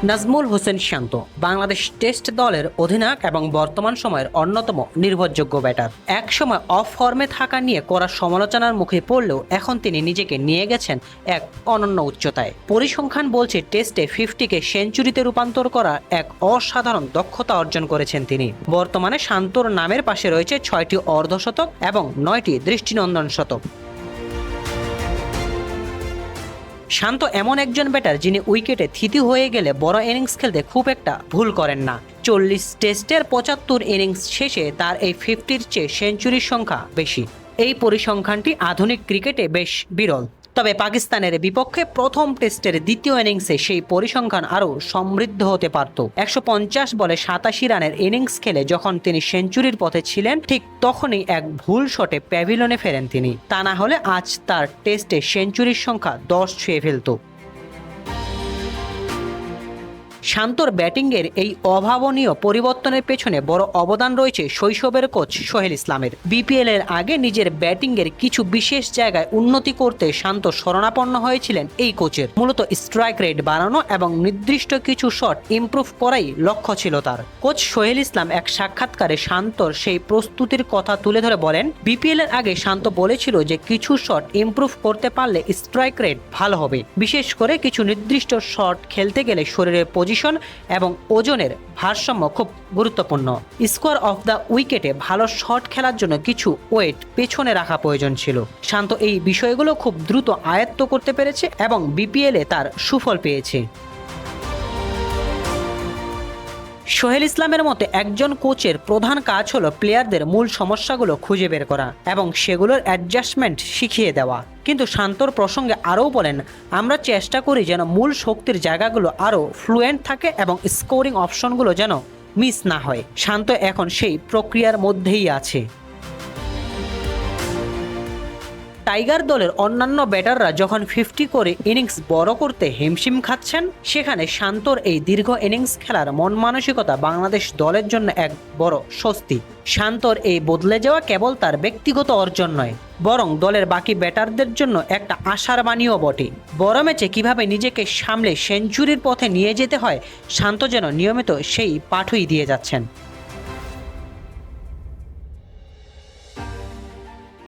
নাজমুল হোসেন শান্ত Bangladesh test দলের অধিনায়ক এবং বর্তমান সময়ের অন্যতম নির্ভরযোগ্য ব্যাটার। এক সময় অফ ফর্মে থাকা নিয়ে করা সমালোচনার মুখে পড়লেও এখন তিনি নিজেকে নিয়ে গেছেন এক অনন্য উচ্চতায়। পরিসংখ্যান বলছে টেস্টে 50কে সেঞ্চুরিতে রূপান্তর করা এক অসাধারণ দক্ষতা অর্জন করেছেন তিনি। বর্তমানে শান্তর নামের পাশে রয়েছে 6টি অর্ধশতক এবং 9টি দৃষ্টিনন্দন শতক। শান্ত এমন একজন ব্যাটার যিনি উইকেটে থিতি হয়ে গেলে বড় ইনিংস খেলতে খুব একটা ভুল করেন না। 40 টেস্টের 75 ইনিংস শেষে তার এই 50-র চেয়ে সেঞ্চুরির সংখ্যা বেশি। এই পরিসংখ্যানটি আধুনিক ক্রিকেটে বেশ বিরল। তবে পাকিস্তানের বিপক্ষে প্রথম টেস্টের দ্বিতীয় ইনিংসে সেই পরিসংখ্যান আরও সমৃদ্ধ হতে পারত। 150 বলে 87 রানের ইনিংস খেলে যখন তিনি সেঞ্চুরির পথে ছিলেন, ঠিক তখনই এক ভুল শটে প্যাভিলিয়নে ফেরেন তিনি। তা না হলে আজ তার টেস্টে সেঞ্চুরির সংখ্যা 10 ছুঁয়ে ফেলত। শান্তর ব্যাটিংয়ের এই অভাবনীয় পরিবর্তনের পেছনে বড় অবদান রয়েছে শৈশবের কোচ সোহেল ইসলামের। বিপিএল এর আগে নিজের ব্যাটিংয়ের কিছু বিশেষ জায়গায় উন্নতি করতে শান্ত শরণাপন্ন হয়েছিলেন এই কোচের। মূলত স্ট্রাইক রেট বাড়ানো এবং নির্দিষ্ট কিছু শট ইমপ্রুভ করাই লক্ষ্য ছিল তার। কোচ সোহেল ইসলাম এক সাক্ষাৎকারে শান্তর সেই প্রস্তুতির কথা তুলে ধরে বলেন, বিপিএল এর আগে শান্ত বলেছিল যে কিছু শট ইমপ্রুভ করতে পারলে স্ট্রাইক রেট ভালো হবে। বিশেষ করে কিছু নির্দিষ্ট শট খেলতে গেলে শরীরের পজিশন এবং ওজনের ভারসাম্য খুব গুরুত্বপূর্ণ। স্কোয়ার অফ দ্য উইকেটে ভালো শট খেলার জন্য কিছু ওয়েট পেছনে রাখা প্রয়োজন ছিল। শান্ত এই বিষয়গুলো খুব দ্রুত আয়ত্ত করতে পেরেছে এবং বিপিএল এ তার সুফল পেয়েছে। সোহেল ইসলামের মতে একজন কোচের প্রধান কাজ হলো প্লেয়ারদের মূল সমস্যাগুলো খুঁজে বের করা এবং সেগুলোর অ্যাডজাস্টমেন্ট শিখিয়ে দেওয়া। কিন্তু শান্তর প্রসঙ্গে আরও বলেন, আমরা চেষ্টা করি যেন মূল শক্তির জায়গাগুলো আরও ফ্লুয়েন্ট থাকে এবং স্কোরিং অপশনগুলো যেন মিস না হয়। শান্ত এখন সেই প্রক্রিয়ার মধ্যেই আছে। টাইগার দলের অন্যান্য ব্যাটাররা যখন 50 করে ইনিংস বড় করতে হিমশিম খাচ্ছেন, সেখানে শান্তর এই দীর্ঘ ইনিংস খেলার মন মানসিকতা বাংলাদেশ দলের জন্য এক বড় স্বস্তি। শান্তর এই বদলে যাওয়া কেবল তার ব্যক্তিগত অর্জন নয়, বরং দলের বাকি ব্যাটারদের জন্য একটা আশার বাণীও বটে। বড় ম্যাচে কিভাবে নিজেকে সামলে সেঞ্চুরির পথে নিয়ে যেতে হয়, শান্ত যেন নিয়মিত সেই পাঠই দিয়ে যাচ্ছেন।